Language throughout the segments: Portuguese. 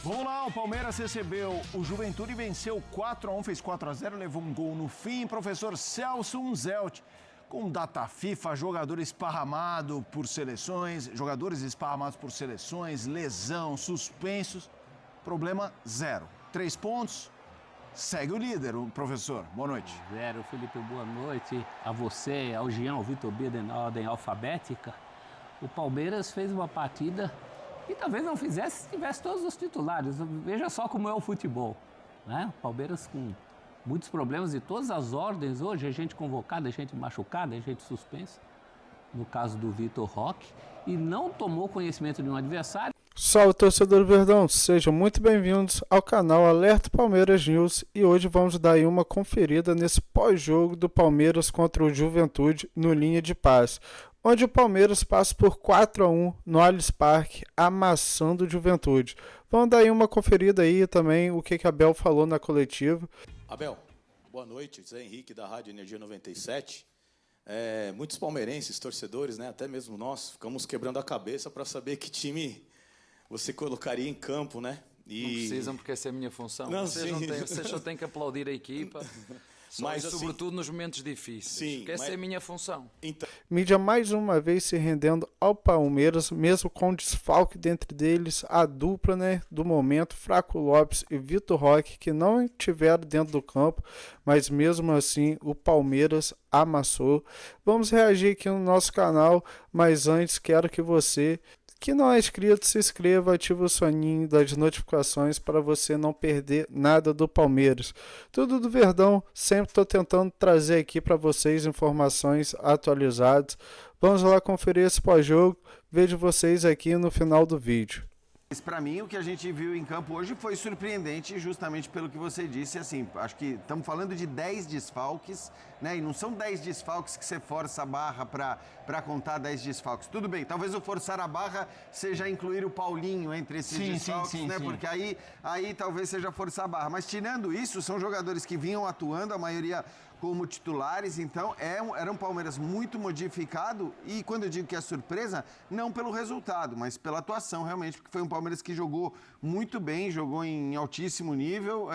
Vamos lá, o Palmeiras recebeu o Juventude e venceu 4-1, fez 4-0, levou um gol no fim. Professor Celso Unzelt, com data FIFA, jogadores esparramados por seleções, lesão, suspensos, problema zero. 3 pontos, segue o líder, o professor. Boa noite. Zero, Felipe, boa noite a você, ao Jean, ao Vitor Bida, na ordem alfabética. O Palmeiras fez uma partida que talvez não fizesse se tivesse todos os titulares. Veja só como é o futebol, né? O Palmeiras com muitos problemas de todas as ordens hoje, a gente convocada, a gente machucada, a gente suspensa, no caso do Vitor Roque, e não tomou conhecimento de um adversário. Salve, torcedor do Verdão, sejam muito bem-vindos ao canal Alerta Palmeiras News e hoje vamos dar aí uma conferida nesse pós-jogo do Palmeiras contra o Juventude no Linha de Passe, onde o Palmeiras passa por 4-1 no Allianz Parque, amassando o Juventude. Vamos dar aí uma conferida aí também o que Abel falou na coletiva. Abel, boa noite, Zé Henrique da Rádio Energia 97. Muitos palmeirenses, torcedores, né, até mesmo nós, ficamos quebrando a cabeça para saber que time você colocaria em campo, né? E... Não precisam, porque essa é a minha função. Não, vocês só têm que aplaudir a equipa, mas sobretudo assim, nos momentos difíceis, sim, porque essa é a minha função. Então... Mídia mais uma vez se rendendo ao Palmeiras, mesmo com desfalque dentre deles, a dupla, né, do momento, Flaco Lopes e Vitor Roque, que não estiveram dentro do campo, mas mesmo assim o Palmeiras amassou. Vamos reagir aqui no nosso canal, mas antes quero que você que não é inscrito, se inscreva, ative o sininho das notificações para você não perder nada do Palmeiras. Tudo do Verdão, sempre estou tentando trazer aqui para vocês informações atualizadas. Vamos lá conferir esse pós-jogo, vejo vocês aqui no final do vídeo. Para mim, o que a gente viu em campo hoje foi surpreendente, justamente pelo que você disse. Assim, acho que estamos falando de 10 desfalques, né? E não são 10 desfalques que você força a barra para contar 10 desfalques. Tudo bem, talvez o forçar a barra seja incluir o Paulinho entre esses desfalques, né? Sim. Porque aí talvez seja forçar a barra. Mas tirando isso, são jogadores que vinham atuando, a maioria como titulares, então era um Palmeiras muito modificado e quando eu digo que é surpresa, não pelo resultado, mas pela atuação realmente, porque foi um Palmeiras que jogou muito bem, jogou em altíssimo nível,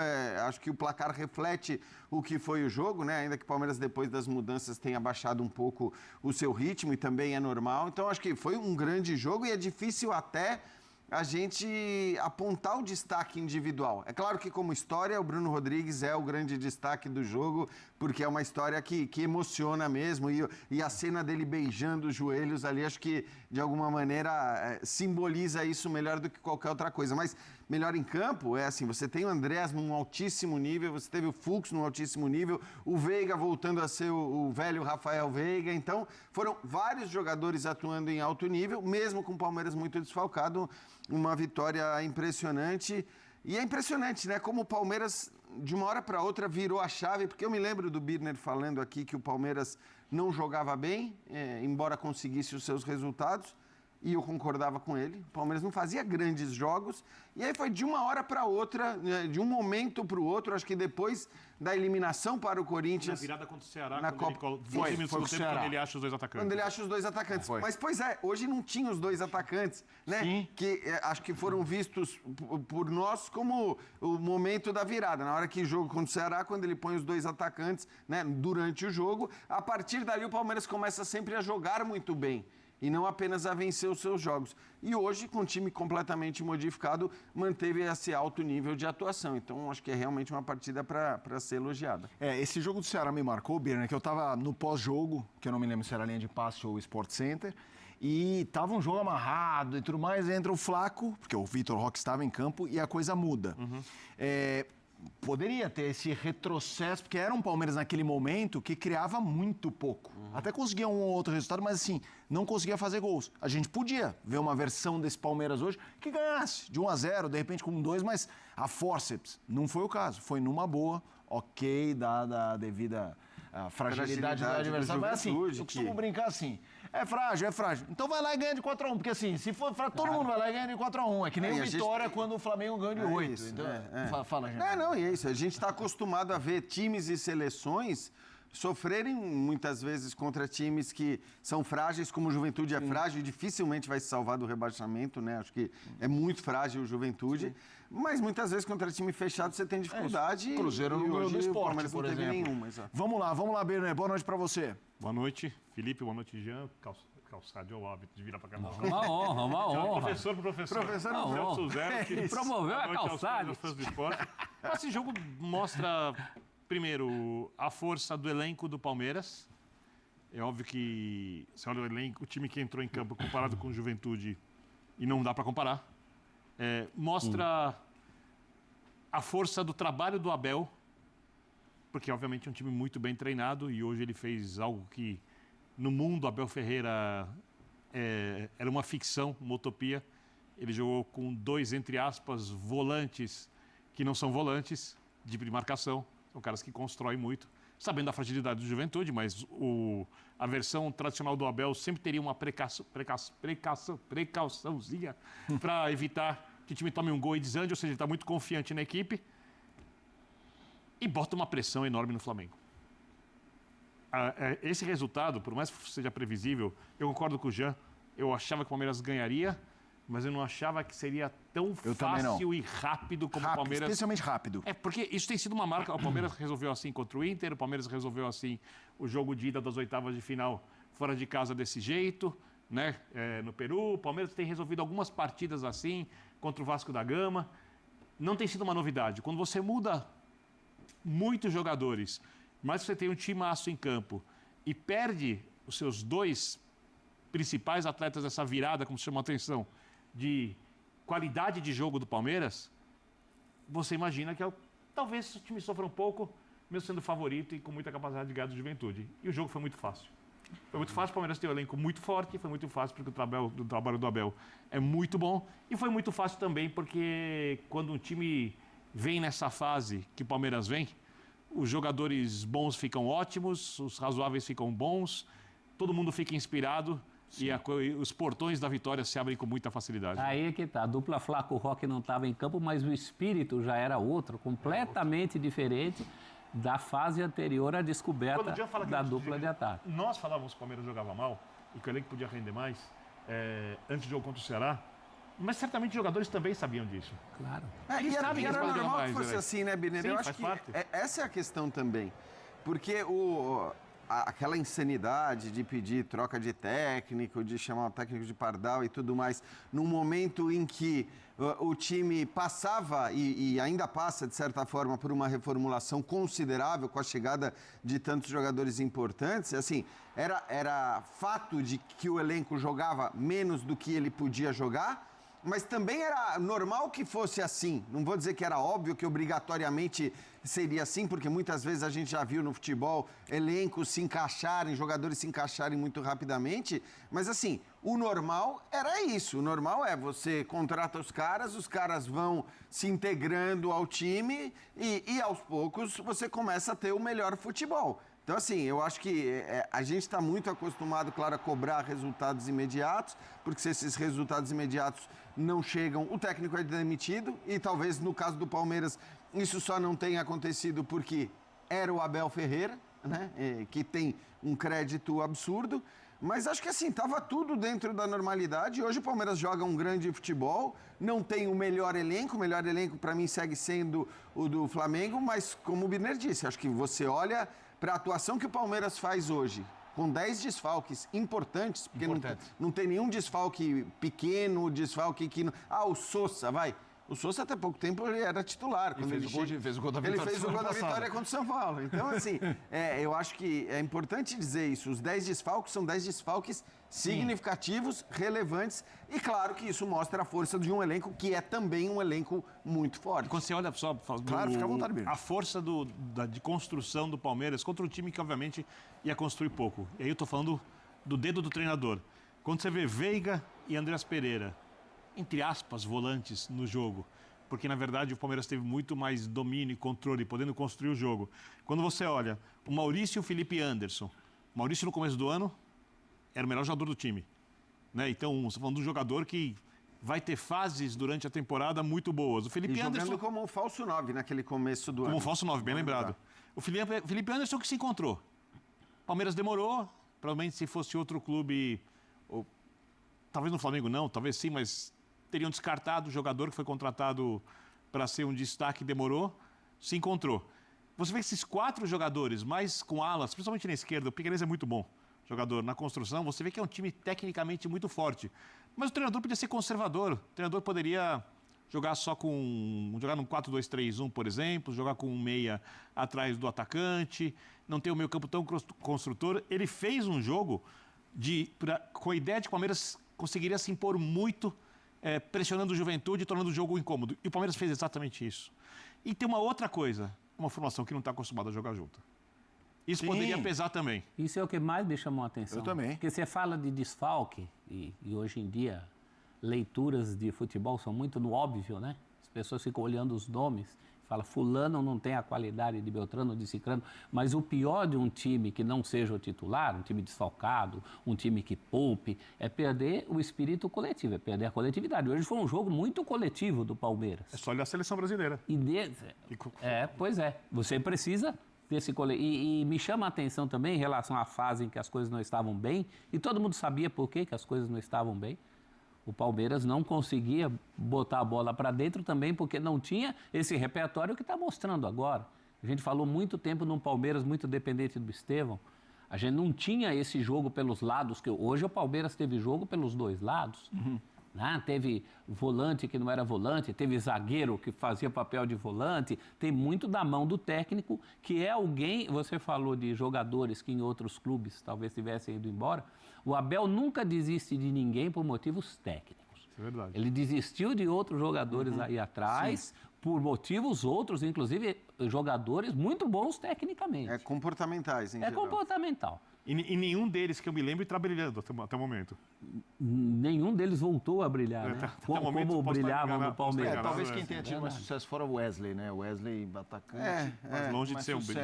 acho que o placar reflete o que foi o jogo, né? Ainda que o Palmeiras depois das mudanças tenha baixado um pouco o seu ritmo e também é normal, então acho que foi um grande jogo e é difícil até a gente apontar o destaque individual. É claro que como história, o Bruno Rodrigues é o grande destaque do jogo, porque é uma história que emociona mesmo, e a cena dele beijando os joelhos ali, acho que de alguma maneira simboliza isso melhor do que qualquer outra coisa. Mas melhor em campo é assim, você tem o Andrés num altíssimo nível, você teve o Fux num altíssimo nível, o Veiga voltando a ser o velho Rafael Veiga, então foram vários jogadores atuando em alto nível, mesmo com o Palmeiras muito desfalcado, uma vitória impressionante. E é impressionante, né? Como o Palmeiras, de uma hora para outra, virou a chave, porque eu me lembro do Birner falando aqui que o Palmeiras não jogava bem, embora conseguisse os seus resultados, e eu concordava com ele. O Palmeiras não fazia grandes jogos, e aí foi de uma hora para outra, de um momento para o outro, acho que depois da eliminação para o Corinthians. Na virada contra o Ceará, na quando Copa, quando ele acha os dois atacantes. Quando ele acha os dois atacantes. Mas, pois é, hoje não tinha os dois atacantes, né? Sim. Que acho que foram vistos por nós como o momento da virada. Na hora que jogo contra o Ceará, quando ele põe os dois atacantes, né, durante o jogo, a partir dali o Palmeiras começa sempre a jogar muito bem. E não apenas a vencer os seus jogos. E hoje, com o time completamente modificado, manteve esse alto nível de atuação. Então, acho que é realmente uma partida para ser elogiada. Esse jogo do Ceará me marcou, Birner, que eu estava no pós-jogo, que eu não me lembro se era linha de passe ou Sport Center, e tava um jogo amarrado e tudo mais, entra o Flaco, porque o Vitor Roque estava em campo, e a coisa muda. Poderia ter esse retrocesso, porque era um Palmeiras naquele momento que criava muito pouco. Até conseguia um ou outro resultado, mas assim, não conseguia fazer gols. A gente podia ver uma versão desse Palmeiras hoje que ganhasse de 1-0, de repente com 2, mas a fórceps não foi o caso. Foi numa boa, ok, dada a devida fragilidade do adversário. Mas assim, eu costumo brincar assim, é frágil. Então vai lá e ganha de 4-1, porque assim, se for frágil, todo mundo vai lá e ganha de 4-1. É que nem o Vitória quando o Flamengo ganha de 8. Isso, então, fala, gente. Não, é isso. A gente está acostumado a ver times e seleções sofrerem muitas vezes contra times que são frágeis, como o Juventude é frágil e dificilmente vai se salvar do rebaixamento, né? Acho que é muito frágil o Juventude. Mas muitas vezes contra time fechado você tem dificuldade. Cruzeiro e no hoje Esporte, o Palmeiras por não teve exemplo. nenhuma. Exato. Vamos lá, Berner. Boa noite pra você. Boa noite, Felipe. Boa noite, Jean. Calçado é o hábito de virar pra cá. Uma honra. Professor. Professor, não. Celso Zero, que Promoveu a boa noite aos Calçade. fãs do esporte. Esse jogo mostra, primeiro, a força do elenco do Palmeiras. É óbvio que, se olha o elenco, o time que entrou em campo comparado com o Juventude, e não dá para comparar, mostra a força do trabalho do Abel, porque, obviamente, é um time muito bem treinado e hoje ele fez algo que, no mundo, Abel Ferreira era uma ficção, uma utopia. Ele jogou com 2, entre aspas, volantes que não são volantes, de marcação, são caras que constroem muito, sabendo da fragilidade do Juventude, mas a versão tradicional do Abel sempre teria uma precauçãozinha para evitar que o time tome um gol e desande, ou seja, ele está muito confiante na equipe e bota uma pressão enorme no Flamengo. Esse resultado, por mais que seja previsível, eu concordo com o Jean, eu achava que o Palmeiras ganharia, mas eu não achava que seria tão fácil e rápido como o Palmeiras. Especialmente rápido. Porque isso tem sido uma marca. O Palmeiras resolveu assim contra o Inter, o Palmeiras resolveu assim o jogo de ida das oitavas de final fora de casa desse jeito, né? No Peru. O Palmeiras tem resolvido algumas partidas assim contra o Vasco da Gama. Não tem sido uma novidade. Quando você muda muitos jogadores, mas você tem um timaço em campo e perde os seus 2 principais atletas dessa virada, como se chama a atenção, de qualidade de jogo do Palmeiras, você imagina que talvez o time sofra um pouco, mesmo sendo favorito e com muita capacidade de ganhar do Juventude. E o jogo foi muito fácil. Foi muito fácil, o Palmeiras tem um elenco muito forte, foi muito fácil porque o trabalho do Abel é muito bom, e foi muito fácil também porque quando um time vem nessa fase que o Palmeiras vem, os jogadores bons ficam ótimos, os razoáveis ficam bons, todo mundo fica inspirado. Sim. E os portões da vitória se abrem com muita facilidade. Aí é que tá. A dupla Flaco Roque não estava em campo, mas o espírito já era outro, completamente diferente da fase anterior à descoberta da dupla de ataque. Nós falávamos que o Palmeiras jogava mal e que o elenco podia render mais antes do jogo contra o Ceará, mas certamente os jogadores também sabiam disso. Claro. Eles sabem que eles era podem jogar normal mais. que fosse assim, né, Birner? Sim, eu acho que essa é a questão também. Porque aquela insanidade de pedir troca de técnico, de chamar o técnico de pardal e tudo mais, num momento em que o time passava e ainda passa, de certa forma, por uma reformulação considerável com a chegada de tantos jogadores importantes, assim, era fato de que o elenco jogava menos do que ele podia jogar, mas também era normal que fosse assim. Não vou dizer que era óbvio que obrigatoriamente seria assim, porque muitas vezes a gente já viu no futebol elencos se encaixarem, jogadores se encaixarem muito rapidamente, mas assim, o normal era isso. O normal é você contrata os caras vão se integrando ao time e aos poucos você começa a ter o melhor futebol. Então, assim, eu acho que a gente está muito acostumado, claro, a cobrar resultados imediatos, porque se esses resultados imediatos não chegam, o técnico é demitido e talvez no caso do Palmeiras isso só não tenha acontecido porque era o Abel Ferreira, né, que tem um crédito absurdo, mas acho que assim, estava tudo dentro da normalidade. Hoje o Palmeiras joga um grande futebol, não tem o melhor elenco para mim segue sendo o do Flamengo, mas como o Birner disse, acho que você olha para a atuação que o Palmeiras faz hoje, com 10 desfalques importantes, porque não tem nenhum desfalque pequeno, desfalque que... o Sousa, vai. O Sousa até pouco tempo ele era titular. Quando ele fez o gol da vitória. Ele fez o gol da vitória contra o São Paulo. Então, assim, eu acho que é importante dizer isso. Os 10 desfalques são 10 desfalques significativos, relevantes. E claro que isso mostra a força de um elenco que é também um elenco muito forte. Quando você olha só claro, fica à vontade mesmo. A força de construção do Palmeiras contra um time que, obviamente, ia construir pouco. E aí eu tô falando do dedo do treinador. Quando você vê Veiga e Andreas Pereira, entre aspas, volantes no jogo, porque na verdade o Palmeiras teve muito mais domínio e controle, podendo construir o jogo. Quando você olha o Maurício e o Felipe Anderson, o Maurício no começo do ano era o melhor jogador do time, né? Então, você está falando de um jogador que vai ter fases durante a temporada muito boas. O Felipe Anderson jogando como um falso 9 naquele começo do ano. Como um falso 9, bem lembrado. O Felipe Anderson que se encontrou. Palmeiras demorou, provavelmente se fosse outro clube, ou, talvez no Flamengo não, talvez sim, mas teriam descartado o jogador que foi contratado para ser um destaque, demorou, se encontrou. Você vê esses 4 jogadores, mais com alas, principalmente na esquerda, o Piquerez é muito bom jogador na construção, você vê que é um time tecnicamente muito forte. Mas o treinador podia ser conservador, o treinador poderia jogar num 4-2-3-1, por exemplo, jogar com um meia atrás do atacante, não ter o meio campo tão construtor. Ele fez um jogo com a ideia de que o Palmeiras conseguiria se impor muito, pressionando o Juventude e tornando o jogo incômodo. E o Palmeiras fez exatamente isso. E tem uma outra coisa, uma formação que não está acostumada a jogar junto. Isso poderia pesar também. Isso é o que mais me chamou a atenção. Eu também. Porque você fala de desfalque, e hoje em dia leituras de futebol são muito no óbvio, né? As pessoas ficam olhando os nomes, falam, fulano não tem a qualidade de Beltrano, de Cicrano, mas o pior de um time que não seja o titular, um time desfalcado, um time que poupe, é perder o espírito coletivo, é perder a coletividade. Hoje foi um jogo muito coletivo do Palmeiras. É só olhar a seleção brasileira. Pois é, você precisa desse coletivo. E me chama a atenção também em relação à fase em que as coisas não estavam bem, e todo mundo sabia por que as coisas não estavam bem. O Palmeiras não conseguia botar a bola para dentro também porque não tinha esse repertório que está mostrando agora. A gente falou muito tempo num Palmeiras muito dependente do Estevão. A gente não tinha esse jogo pelos lados, que hoje o Palmeiras teve jogo pelos 2 lados. Né? Teve volante que não era volante, teve zagueiro que fazia papel de volante. Tem muito da mão do técnico, que é alguém... Você falou de jogadores que em outros clubes talvez tivessem ido embora. O Abel nunca desiste de ninguém por motivos técnicos. É verdade. Ele desistiu de outros jogadores aí atrás, por motivos outros, inclusive jogadores muito bons tecnicamente. Comportamentais, em geral. Comportamental. E nenhum deles que eu me lembro está brilhando até o momento. Nenhum deles voltou a brilhar, né? Como brilhavam no Palmeiras. Talvez quem tenha tido mais sucesso fora o Wesley, né? O Wesley, atacante. Mas longe de ser um brilho.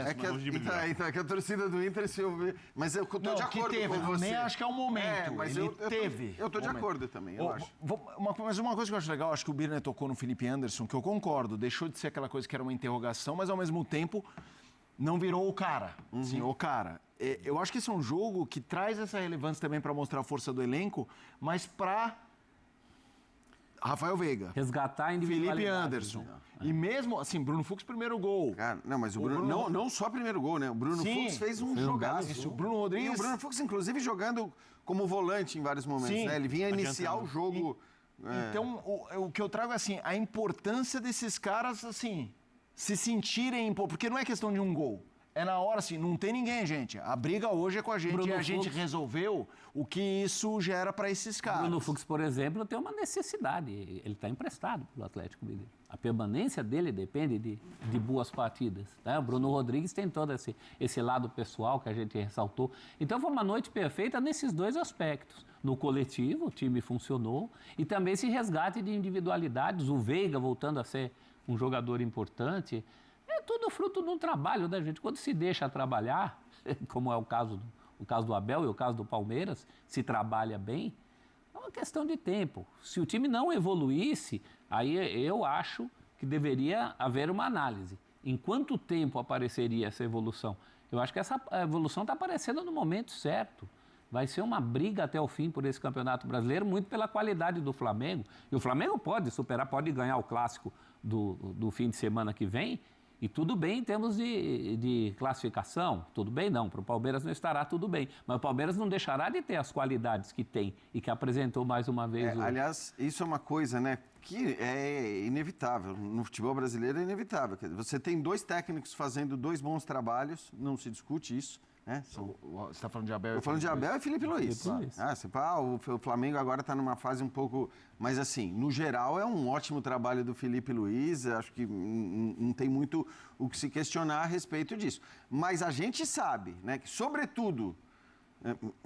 Que a torcida do Inter se ouvir... Mas eu tô de acordo com você. Nem acho que é um momento. Mas ele teve. Eu tô de acordo também, eu acho. Mas uma coisa que eu acho legal, acho que o Birner tocou no Felipe Anderson, que eu concordo, deixou de ser aquela coisa que era uma interrogação, mas ao mesmo tempo não virou o cara. Sim, o cara. Eu acho que esse é um jogo que traz essa relevância também para mostrar a força do elenco, mas para Rafael Veiga, resgatar a individualidade. Felipe Anderson. E mesmo, assim, Bruno Fux, primeiro gol. Cara, não, mas o Bruno... Não só primeiro gol, né? O Bruno Fux fez um jogaço. O Bruno Rodrigues... E o Bruno Fux, inclusive, jogando como volante em vários momentos, né? Ele vinha iniciar o jogo... Então, o que eu trago é, assim, a importância desses caras, assim, se sentirem... Porque não é questão de um gol. É na hora, assim, não tem ninguém, gente. A briga hoje é com a gente. Bruno e a gente Fux resolveu o que isso gera para esses caras. Bruno Fux, por exemplo, tem uma necessidade. Ele está emprestado pelo Atlético Mineiro. A permanência dele depende de boas partidas. Né? O Bruno Rodrigues tem todo esse lado pessoal que a gente ressaltou. Então, foi uma noite perfeita nesses 2 aspectos. No coletivo, o time funcionou. E também esse resgate de individualidades. O Veiga voltando a ser um jogador importante. É tudo fruto de um trabalho da gente. Quando se deixa trabalhar, como é o caso do Abel e o caso do Palmeiras, se trabalha bem, é uma questão de tempo. Se o time não evoluísse, aí eu acho que deveria haver uma análise. Em quanto tempo apareceria essa evolução? Eu acho que essa evolução está aparecendo no momento certo. Vai ser uma briga até o fim por esse Campeonato Brasileiro, muito pela qualidade do Flamengo. E o Flamengo pode superar, pode ganhar o clássico do fim de semana que vem. E tudo bem em termos de classificação, tudo bem não, para o Palmeiras não estará tudo bem, mas o Palmeiras não deixará de ter as qualidades que tem e que apresentou mais uma vez. Aliás, isso é uma coisa, né, que é inevitável, no futebol brasileiro é inevitável. Você tem 2 técnicos fazendo 2 bons trabalhos, não se discute isso. Você está falando de Abel? Eu falando de Abel e Felipe Luiz. O Flamengo agora está numa fase um pouco... Mas, assim, no geral, é um ótimo trabalho do Felipe Luiz. Acho que não tem muito o que se questionar a respeito disso. Mas a gente sabe, né, que, sobretudo,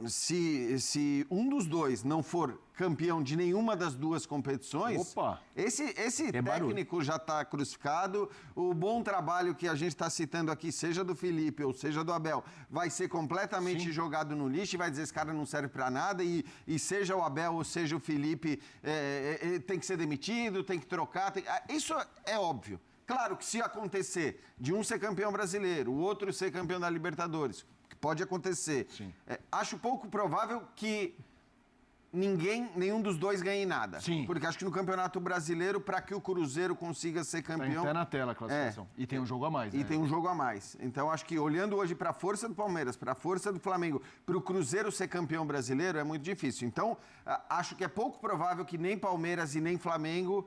se um dos 2 não for campeão de nenhuma das 2 competições, esse técnico já está crucificado. O bom trabalho que a gente está citando aqui, seja do Felipe ou seja do Abel, vai ser completamente jogado no lixo e vai dizer esse cara não serve para nada e seja o Abel ou seja o Felipe, tem que ser demitido, tem que trocar. Isso é óbvio. Claro que se acontecer de um ser campeão brasileiro, o outro ser campeão da Libertadores, pode acontecer. Sim. Acho pouco provável que nenhum dos dois ganhe nada. Sim. Porque acho que no Campeonato Brasileiro, para que o Cruzeiro consiga ser Tá campeão... até na tela a classificação. E tem um jogo a mais, né? E tem um jogo a mais. Então, acho que olhando hoje para a força do Palmeiras, para a força do Flamengo, para o Cruzeiro ser campeão brasileiro, é muito difícil. Então, acho que é pouco provável que nem Palmeiras e nem Flamengo,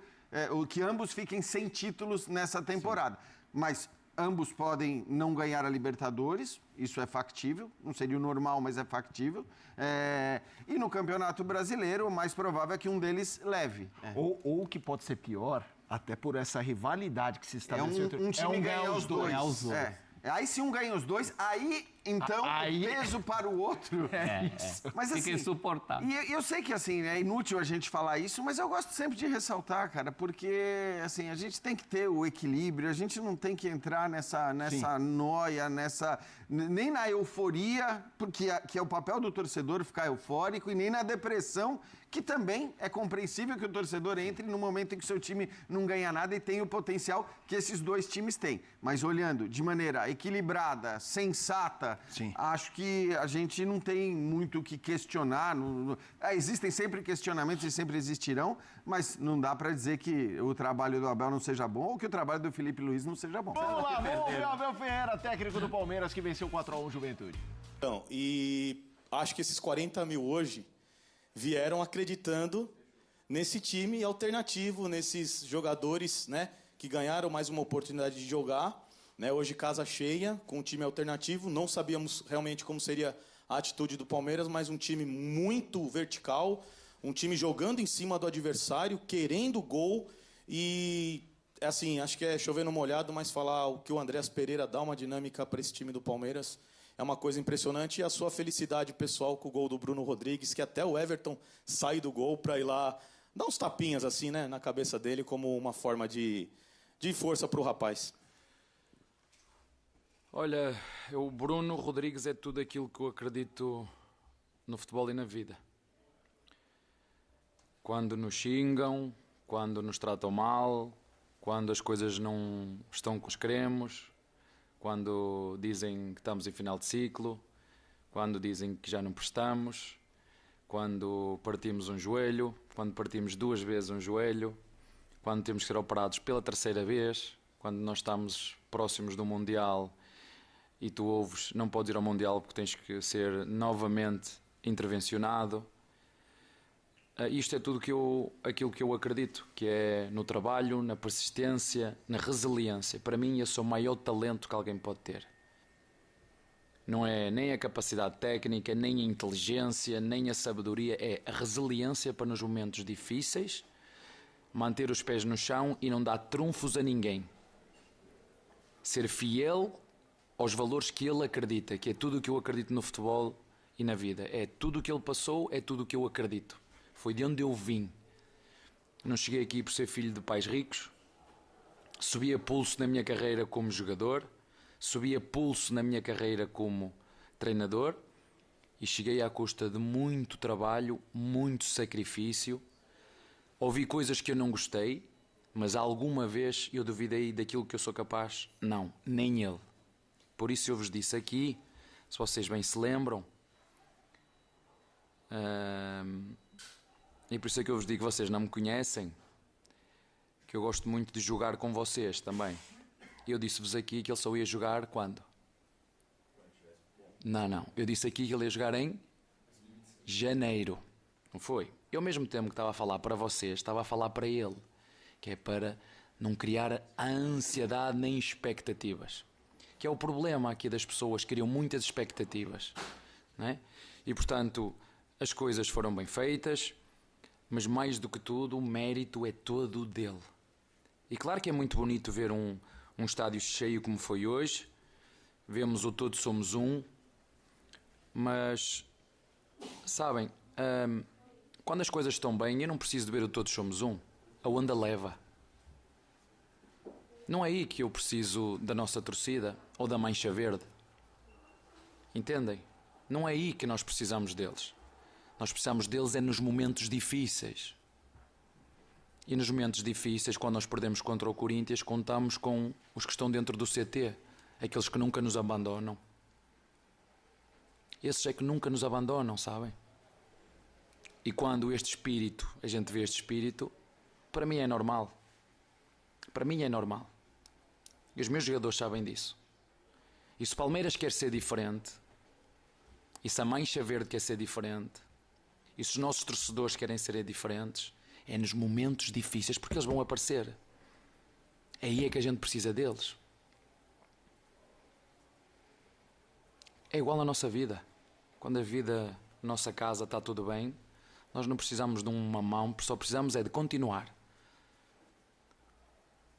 que ambos fiquem sem títulos nessa temporada. Sim. Mas ambos podem não ganhar a Libertadores, isso é factível, não seria o normal, mas é factível. E no Campeonato Brasileiro, o mais provável é que um deles leve. Ou o que pode ser pior, até por essa rivalidade que se estabeleceu entre um time ganhar os dois. Aí se um ganha os dois, aí então o peso para o outro. Mas assim, fica insuportável. E eu sei que assim, é inútil a gente falar isso, mas eu gosto sempre de ressaltar, cara, porque assim, a gente tem que ter o equilíbrio, a gente não tem que entrar nessa noia, nem na euforia, porque que é o papel do torcedor ficar eufórico, e nem na depressão, que também é compreensível que o torcedor entre no momento em que o seu time não ganha nada e tem o potencial que esses dois times têm. Mas olhando de maneira equilibrada, sensata, sim, acho que a gente não tem muito o que questionar. Existem sempre questionamentos e sempre existirão, mas não dá para dizer que o trabalho do Abel não seja bom ou que o trabalho do Felipe Luiz não seja bom. Vamos lá, vamos ver o Abel Ferreira, técnico do Palmeiras, que venceu 4-1 Juventude. Então, e acho que esses 40 mil hoje vieram acreditando nesse time alternativo, nesses jogadores, né, que ganharam mais uma oportunidade de jogar, né, hoje casa cheia, com um time alternativo. Não sabíamos realmente como seria a atitude do Palmeiras, mas um time muito vertical, um time jogando em cima do adversário, querendo gol. E, assim, acho que é chover no molhado, mas falar o que o Andreas Pereira dá uma dinâmica para esse time do Palmeiras é uma coisa impressionante. E a sua felicidade pessoal com o gol do Bruno Rodrigues, que até o Everton sai do gol para ir lá dar uns tapinhas assim, né, na cabeça dele, como uma forma de força para o rapaz. Olha, o Bruno Rodrigues é tudo aquilo que eu acredito no futebol e na vida. Quando nos xingam, quando nos tratam mal, quando as coisas não estão como queremos, quando dizem que estamos em final de ciclo, quando dizem que já não prestamos, quando partimos um joelho, quando partimos 2 vezes um joelho, quando temos que ser operados pela 3ª vez, quando nós estamos próximos do Mundial e tu ouves, não podes ir ao Mundial porque tens que ser novamente intervencionado. Isto é tudo aquilo que eu acredito, que é no trabalho, na persistência, na resiliência. Para mim, esse é o maior talento que alguém pode ter. Não é nem a capacidade técnica, nem a inteligência, nem a sabedoria, é a resiliência para nos momentos difíceis, manter os pés no chão e não dar trunfos a ninguém. Ser fiel aos valores que ele acredita, que é tudo o que eu acredito no futebol e na vida. É tudo o que ele passou, é tudo o que eu acredito. Foi de onde eu vim. Não cheguei aqui por ser filho de pais ricos. Subi a pulso na minha carreira como jogador. Subi a pulso na minha carreira como treinador. E cheguei à custa de muito trabalho, muito sacrifício. Ouvi coisas que eu não gostei, mas alguma vez eu duvidei daquilo que eu sou capaz? Não, nem ele. Por isso eu vos disse aqui, se vocês bem se lembram, e por isso é que eu vos digo que vocês não me conhecem, que eu gosto muito de jogar com vocês também. Eu disse-vos aqui que ele só ia jogar quando? Não. Eu disse aqui que ele ia jogar em janeiro. Não foi? Eu, ao mesmo tempo que estava a falar para vocês, estava a falar para ele, que é para não criar ansiedade nem expectativas. Que é o problema aqui das pessoas que criam muitas expectativas, não é? E, portanto, as coisas foram bem feitas, mas mais do que tudo, o mérito é todo dele. E claro que é muito bonito ver um estádio cheio como foi hoje, vemos o Todos Somos Um, mas, sabem, quando as coisas estão bem, eu não preciso de ver o Todos Somos Um, a onda leva. Não é aí que eu preciso da nossa torcida ou da mancha verde. Entendem? Não é aí que nós precisamos deles. Nós precisamos deles é nos momentos difíceis. E nos momentos difíceis, quando nós perdemos contra o Corinthians, contamos com os que estão dentro do CT, aqueles que nunca nos abandonam. Esses é que nunca nos abandonam, sabem? E quando este espírito, a gente vê este espírito, para mim é normal. Para mim é normal. E os meus jogadores sabem disso. E se o Palmeiras quer ser diferente, e se a Mancha Verde quer ser diferente, e se os nossos torcedores querem ser diferentes, é nos momentos difíceis, porque eles vão aparecer. Aí é que a gente precisa deles. É igual na nossa vida. Quando a vida, nossa casa está tudo bem, nós não precisamos de uma mão, só precisamos é de continuar.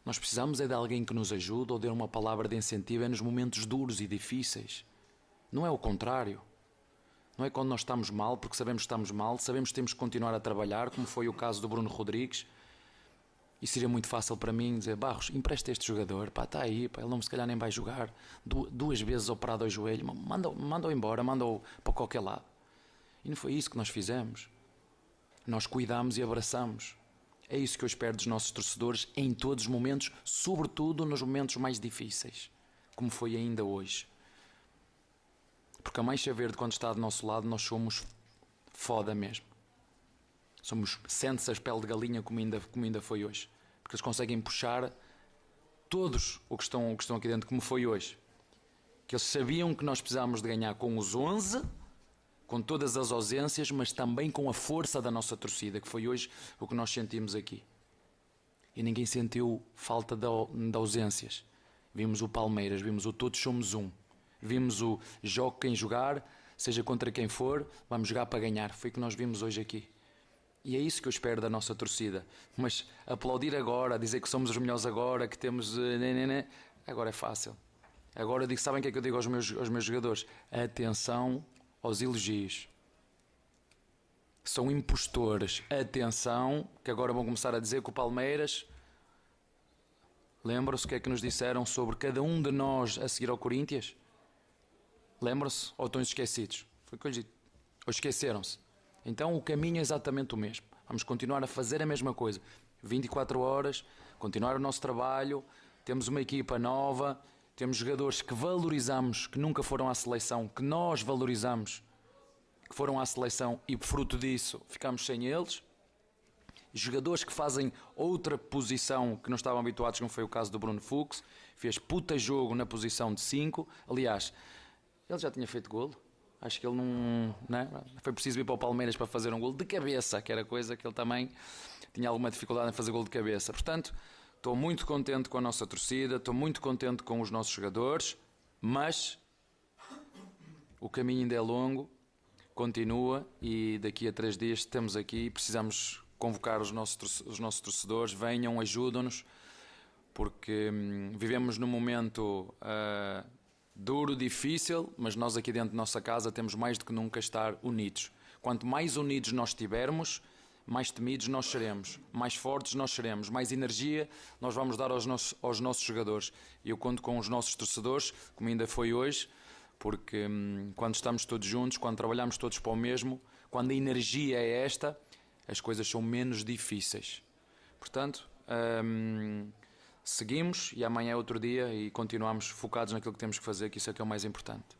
Nós precisamos é de alguém que nos ajude ou dê uma palavra de incentivo é nos momentos duros e difíceis. Não é o contrário. Não é quando nós estamos mal, porque sabemos que estamos mal, sabemos que temos que continuar a trabalhar, como foi o caso do Bruno Rodrigues. E seria muito fácil para mim dizer: Barros, empresta este jogador, pá, está aí, pá, ele não se calhar nem vai jogar. Duas vezes operado ao joelho, manda-o embora, manda-o para qualquer lado. E não foi isso que nós fizemos. Nós cuidamos e abraçamos. É isso que eu espero dos nossos torcedores em todos os momentos, sobretudo nos momentos mais difíceis, como foi ainda hoje. Porque a Mancha Verde, quando está do nosso lado, nós somos foda mesmo. Sente-se a pele de galinha como ainda foi hoje. Porque eles conseguem puxar todos o que estão aqui dentro, como foi hoje. Que eles sabiam que nós precisávamos de ganhar com os 11, com todas as ausências, mas também com a força da nossa torcida, que foi hoje o que nós sentimos aqui. E ninguém sentiu falta de ausências. Vimos o Palmeiras, vimos o Todos Somos Um. Vimos o jogo quem jogar, seja contra quem for, vamos jogar para ganhar. Foi o que nós vimos hoje aqui. E é isso que eu espero da nossa torcida. Mas aplaudir agora, dizer que somos os melhores agora, que temos... Agora é fácil. Agora eu digo, sabem o que é que eu digo aos meus jogadores? Atenção aos elogios. São impostores. Atenção, que agora vão começar a dizer que o Palmeiras... Lembram-se o que é que nos disseram sobre cada um de nós a seguir ao Corinthians? Lembram-se ou estão esquecidos? Foi o que eu lhes disse. Ou esqueceram-se? Então o caminho é exatamente o mesmo. Vamos continuar a fazer a mesma coisa. 24 horas, continuar o nosso trabalho, temos uma equipa nova, temos jogadores que valorizamos, que nunca foram à seleção, que nós valorizamos, que foram à seleção e fruto disso ficamos sem eles. Jogadores que fazem outra posição que não estavam habituados, como foi o caso do Bruno Fux, fez puta jogo na posição de 5. Aliás, ele já tinha feito golo. Acho que ele não foi preciso ir para o Palmeiras para fazer um golo de cabeça, que era coisa que ele também tinha alguma dificuldade em fazer golo de cabeça. Portanto, estou muito contente com a nossa torcida, estou muito contente com os nossos jogadores, mas o caminho ainda é longo, continua, e daqui a 3 dias estamos aqui e precisamos convocar os nossos torcedores, venham, ajudam-nos, porque vivemos num momento duro, difícil, mas nós aqui dentro da nossa casa temos mais do que nunca estar unidos. Quanto mais unidos nós estivermos, mais temidos nós seremos, mais fortes nós seremos, mais energia nós vamos dar aos nossos jogadores. E eu conto com os nossos torcedores, como ainda foi hoje, porque quando estamos todos juntos, quando trabalhamos todos para o mesmo, quando a energia é esta, as coisas são menos difíceis. Portanto, seguimos e amanhã é outro dia e continuamos focados naquilo que temos que fazer, que isso é que é o mais importante.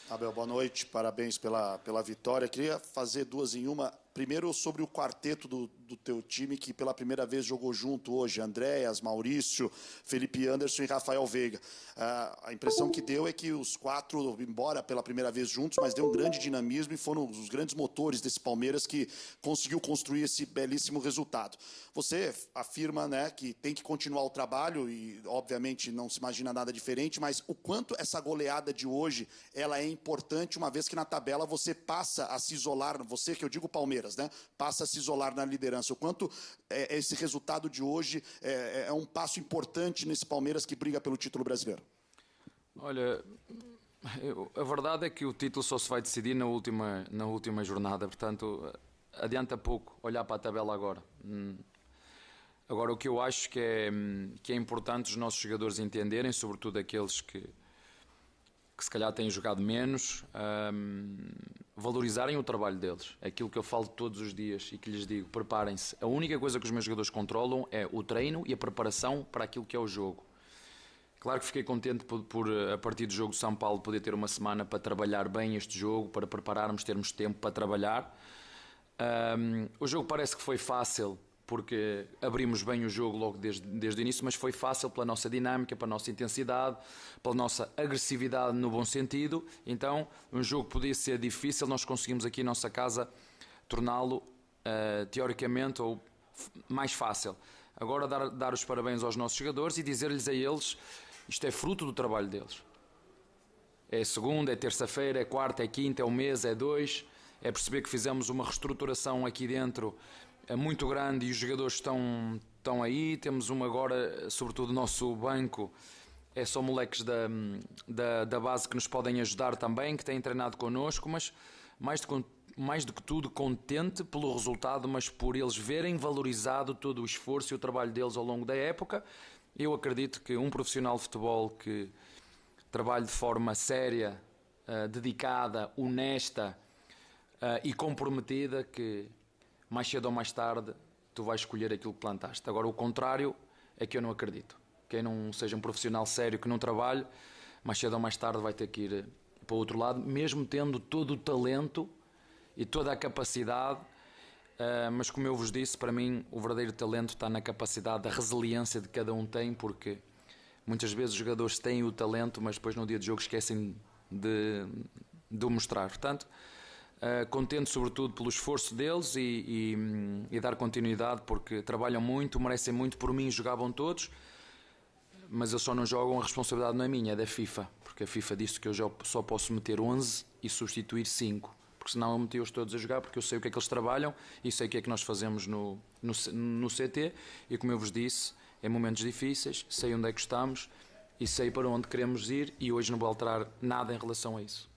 Abel, boa noite, parabéns pela vitória. Queria fazer 2 em 1. Primeiro, sobre o quarteto do teu time, que pela primeira vez jogou junto hoje, Andréas, Maurício, Felipe Anderson e Rafael Veiga. A impressão que deu é que os 4, embora pela primeira vez juntos, mas deu um grande dinamismo e foram os grandes motores desse Palmeiras que conseguiu construir esse belíssimo resultado. Você afirma, né, que tem que continuar o trabalho e, obviamente, não se imagina nada diferente, mas o quanto essa goleada de hoje ela é importante, uma vez que na tabela você passa a se isolar, você que eu digo Palmeiras, né, passa a se isolar na liderança. O quanto esse resultado de hoje é um passo importante nesse Palmeiras que briga pelo título brasileiro? Olha, a verdade é que o título só se vai decidir na última jornada, portanto, adianta pouco olhar para a tabela agora. Agora, o que eu acho que é importante os nossos jogadores entenderem, sobretudo aqueles que se calhar têm jogado menos, valorizarem o trabalho deles. Aquilo que eu falo todos os dias e que lhes digo, preparem-se. A única coisa que os meus jogadores controlam é o treino e a preparação para aquilo que é o jogo. Claro que fiquei contente por a partir do jogo de São Paulo, poder ter uma semana para trabalhar bem este jogo, para prepararmos, termos tempo para trabalhar. O jogo parece que foi fácil, porque abrimos bem o jogo logo desde o início, mas foi fácil pela nossa dinâmica, pela nossa intensidade, pela nossa agressividade no bom sentido. Então, um jogo podia ser difícil, nós conseguimos aqui em nossa casa torná-lo, teoricamente, ou mais fácil. Agora dar os parabéns aos nossos jogadores e dizer-lhes a eles, isto é fruto do trabalho deles. É segunda, é terça-feira, é quarta, é quinta, é um mês, é 2. É perceber que fizemos uma reestruturação aqui dentro muito grande e os jogadores estão aí. Temos agora, sobretudo o nosso banco, é só moleques da base que nos podem ajudar também, que têm treinado connosco, mas mais do que tudo contente pelo resultado, mas por eles verem valorizado todo o esforço e o trabalho deles ao longo da época. Eu acredito que um profissional de futebol que trabalhe de forma séria, dedicada, honesta e comprometida, que mais cedo ou mais tarde tu vais escolher aquilo que plantaste. Agora, o contrário é que eu não acredito. Quem não seja um profissional sério, que não trabalhe, mais cedo ou mais tarde vai ter que ir para o outro lado, mesmo tendo todo o talento e toda a capacidade, mas como eu vos disse, para mim o verdadeiro talento está na capacidade, da resiliência de cada um tem, porque muitas vezes os jogadores têm o talento, mas depois no dia de jogo esquecem de o mostrar. Portanto, contente sobretudo pelo esforço deles e dar continuidade, porque trabalham muito, merecem muito. Por mim jogavam todos, mas eles só não jogam, a responsabilidade não é minha, é da FIFA, porque a FIFA disse que eu só posso meter 11 e substituir 5, porque senão eu meti-os todos a jogar, porque eu sei o que é que eles trabalham e sei o que é que nós fazemos no CT, e como eu vos disse, em momentos difíceis, sei onde é que estamos e sei para onde queremos ir, e hoje não vou alterar nada em relação a isso.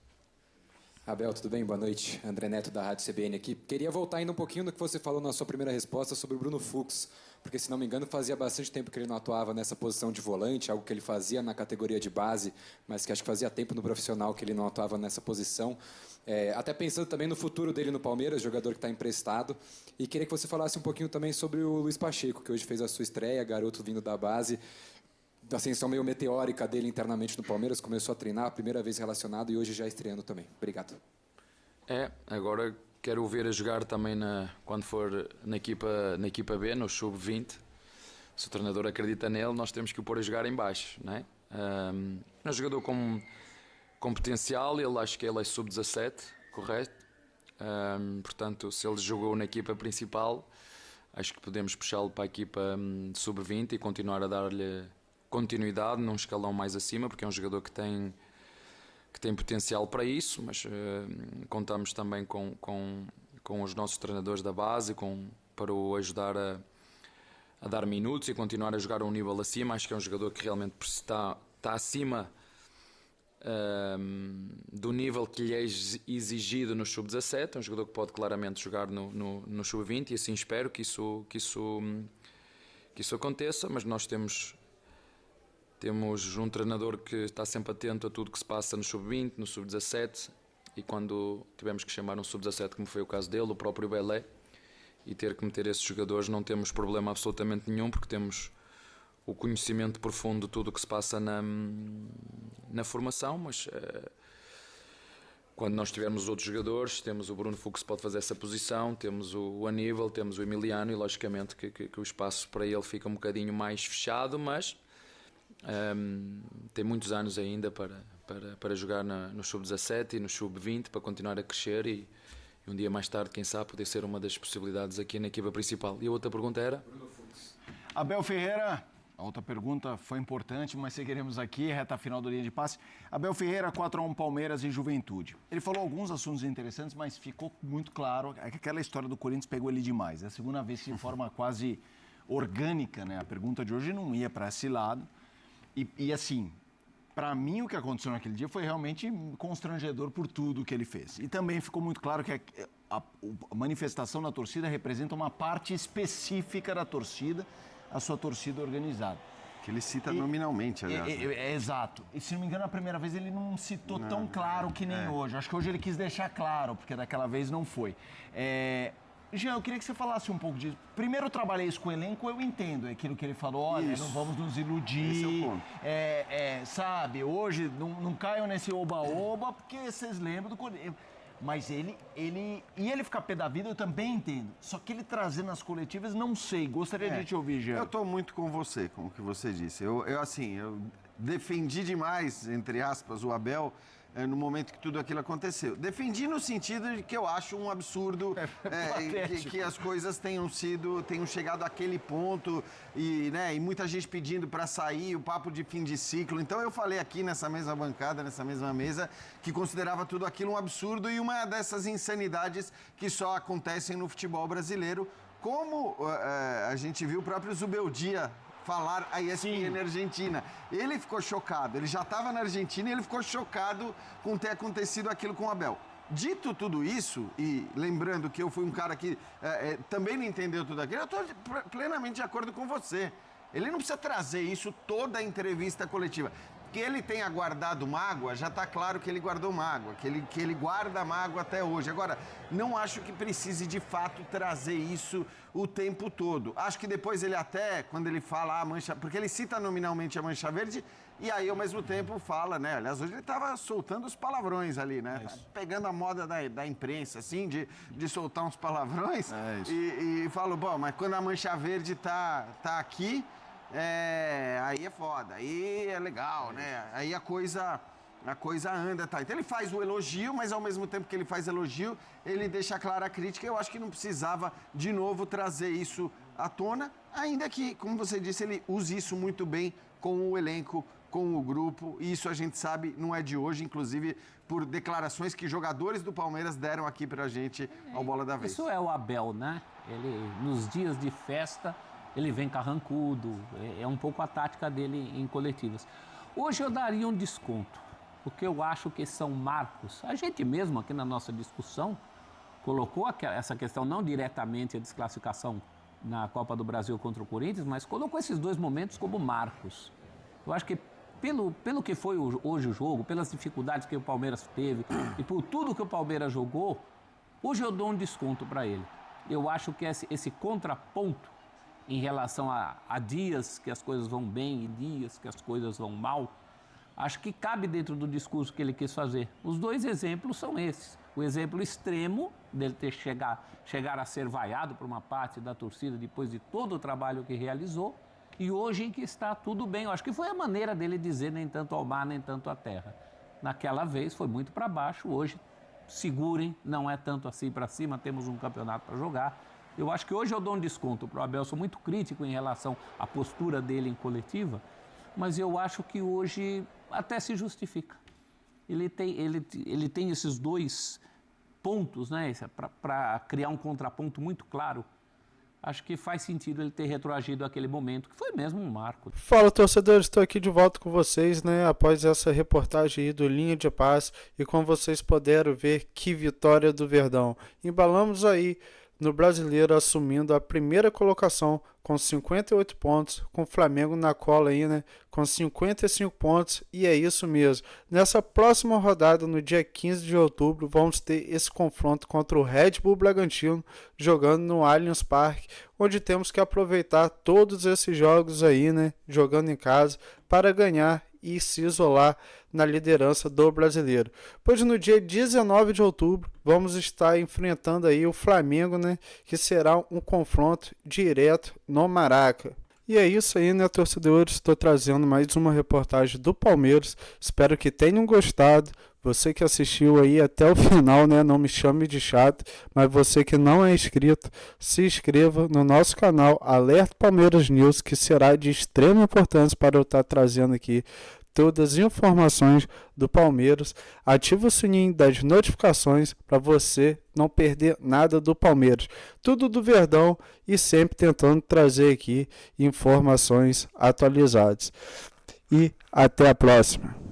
Abel, tudo bem? Boa noite. André Neto, da Rádio CBN aqui. Queria voltar ainda um pouquinho no que você falou na sua primeira resposta sobre o Bruno Fux, porque, se não me engano, fazia bastante tempo que ele não atuava nessa posição de volante, algo que ele fazia na categoria de base, mas que acho que fazia tempo no profissional que ele não atuava nessa posição. Até pensando também no futuro dele no Palmeiras, jogador que está emprestado. E queria que você falasse um pouquinho também sobre o Luiz Pacheco, que hoje fez a sua estreia, garoto vindo da base, da ascensão meio meteórica dele internamente no Palmeiras, começou a treinar, a primeira vez relacionado e hoje já estreando também. Obrigado. Agora quero o ver a jogar também quando for na equipa B, no sub-20. Se o treinador acredita nele, nós temos que o pôr a jogar em baixo, não é? É um jogador com potencial, acho que ele é sub-17, correto? Portanto, se ele jogou na equipa principal, acho que podemos puxá-lo para a equipa sub-20 e continuar a dar-lhe continuidade num escalão mais acima, porque é um jogador que tem potencial para isso, mas contamos também com os nossos treinadores da base para o ajudar a dar minutos e continuar a jogar a um nível acima. Acho que é um jogador que realmente está acima do nível que lhe é exigido no sub-17. É um jogador que pode claramente jogar no sub-20 e assim espero que isso aconteça, mas nós temos um treinador que está sempre atento a tudo que se passa no sub-20, no sub-17, e quando tivemos que chamar um sub-17, como foi o caso dele, o próprio Belé, e ter que meter esses jogadores, não temos problema absolutamente nenhum, porque temos o conhecimento profundo de tudo o que se passa na formação, mas quando nós tivermos outros jogadores, temos o Bruno Fux que pode fazer essa posição, temos o Aníbal, temos o Emiliano, e logicamente que o espaço para ele fica um bocadinho mais fechado, mas tem muitos anos ainda para jogar no sub-17 e no sub-20, para continuar a crescer e um dia mais tarde, quem sabe, poder ser uma das possibilidades aqui na equipa principal. E a outra pergunta era? Abel Ferreira, a outra pergunta foi importante, mas seguiremos aqui, reta final do Linha de Passe. Abel Ferreira, 4-1 Palmeiras e Juventude. Ele falou alguns assuntos interessantes, mas ficou muito claro que aquela história do Corinthians pegou ele demais. É a segunda vez que, de forma quase orgânica, né, a pergunta de hoje não ia para esse lado. E assim, para mim o que aconteceu naquele dia foi realmente constrangedor por tudo que ele fez. E também ficou muito claro que a manifestação da torcida representa uma parte específica da torcida, a sua torcida organizada. Que ele cita nominalmente, aliás. Exato. E se não me engano, a primeira vez ele não citou tão claro que nem hoje. Acho que hoje ele quis deixar claro, porque daquela vez não foi. Jean, eu queria que você falasse um pouco disso. Primeiro, eu trabalhei isso com o elenco, eu entendo aquilo que ele falou. Olha, Isso. não vamos nos iludir. Esse é o ponto. Sabe, hoje não caiam nesse oba-oba, porque vocês lembram do Corinthians. Mas ele ficar pé da vida, eu também entendo. Só que ele trazer nas coletivas, não sei. Gostaria de te ouvir, Jean. Eu tô muito com você, com o que você disse. Eu defendi demais, entre aspas, o Abel no momento que tudo aquilo aconteceu. Defendi no sentido de que eu acho um absurdo que as coisas tenham chegado àquele ponto e muita gente pedindo para sair, o papo de fim de ciclo. Então eu falei aqui nessa mesma bancada, nessa mesma mesa, que considerava tudo aquilo um absurdo e uma dessas insanidades que só acontecem no futebol brasileiro, como a gente viu o próprio Zubeldia falar a ESPN na Argentina. Ele ficou chocado, ele já estava na Argentina e ele ficou chocado com ter acontecido aquilo com o Abel. Dito tudo isso, e lembrando que eu fui um cara que também não entendeu tudo aquilo, eu estou plenamente de acordo com você. Ele não precisa trazer isso toda a entrevista coletiva. Que ele tenha guardado mágoa, já está claro que ele guardou mágoa, que ele guarda mágoa até hoje. Agora, não acho que precise de fato trazer isso o tempo todo. Acho que depois ele até, quando ele fala a mancha, porque ele cita nominalmente a mancha verde, e aí ao mesmo tempo fala, né? Aliás, hoje ele estava soltando os palavrões ali, né? Pegando a moda da imprensa, assim, de soltar uns palavrões. E falou, bom, mas quando a mancha verde tá aqui, aí é foda, aí é legal, né? Aí a coisa anda, tá? Então ele faz o elogio, mas ao mesmo tempo que ele faz elogio, ele deixa clara a crítica. Eu acho que não precisava de novo trazer isso à tona, ainda que, como você disse, ele use isso muito bem com o elenco, com o grupo, e isso a gente sabe não é de hoje, inclusive por declarações que jogadores do Palmeiras deram aqui pra gente ao Bola da Vez. Isso é o Abel, né? Ele, nos dias de festa, ele vem carrancudo, é um pouco a tática dele em coletivas. Hoje eu daria um desconto, porque eu acho que são marcos. A gente mesmo aqui na nossa discussão colocou essa questão, não diretamente a desclassificação na Copa do Brasil contra o Corinthians, mas colocou esses dois momentos como marcos. Eu acho que pelo que foi hoje o jogo, pelas dificuldades que o Palmeiras teve e por tudo que o Palmeiras jogou, hoje eu dou um desconto para ele. Eu acho que esse contraponto em relação a dias que as coisas vão bem e dias que as coisas vão mal, acho que cabe dentro do discurso que ele quis fazer. Os dois exemplos são esses. O exemplo extremo dele ter chegar a ser vaiado por uma parte da torcida depois de todo o trabalho que realizou, e hoje em que está tudo bem. Eu acho que foi a maneira dele dizer nem tanto ao mar, nem tanto à terra. Naquela vez foi muito para baixo, hoje segurem, não é tanto assim para cima, temos um campeonato para jogar. Eu acho que hoje eu dou um desconto para o Abel, sou muito crítico em relação à postura dele em coletiva, mas eu acho que hoje até se justifica. Ele tem esses dois pontos, né, para criar um contraponto muito claro. Acho que faz sentido ele ter retroagido àquele momento, que foi mesmo um marco. Fala, torcedores, estou aqui de volta com vocês, né, após essa reportagem aí do Linha de Passe, e como vocês puderam ver, que vitória do Verdão. Embalamos aí no Brasileiro, assumindo a primeira colocação com 58 pontos, com o Flamengo na cola aí, né, com 55 pontos, e é isso mesmo. Nessa próxima rodada, no dia 15 de outubro, vamos ter esse confronto contra o Red Bull Bragantino, jogando no Allianz Parque, onde temos que aproveitar todos esses jogos aí, né, jogando em casa, para ganhar e se isolar na liderança do Brasileiro. Pois no dia 19 de outubro vamos estar enfrentando aí o Flamengo, né, que será um confronto direto no Maraca. E é isso aí, né, torcedores? Estou trazendo mais uma reportagem do Palmeiras. Espero que tenham gostado. Você que assistiu aí até o final, né, não me chame de chato, mas você que não é inscrito, se inscreva no nosso canal Alerta Palmeiras News, que será de extrema importância para eu estar trazendo aqui todas as informações do Palmeiras. Ativa o sininho das notificações para você não perder nada do Palmeiras. Tudo do Verdão e sempre tentando trazer aqui informações atualizadas. E até a próxima.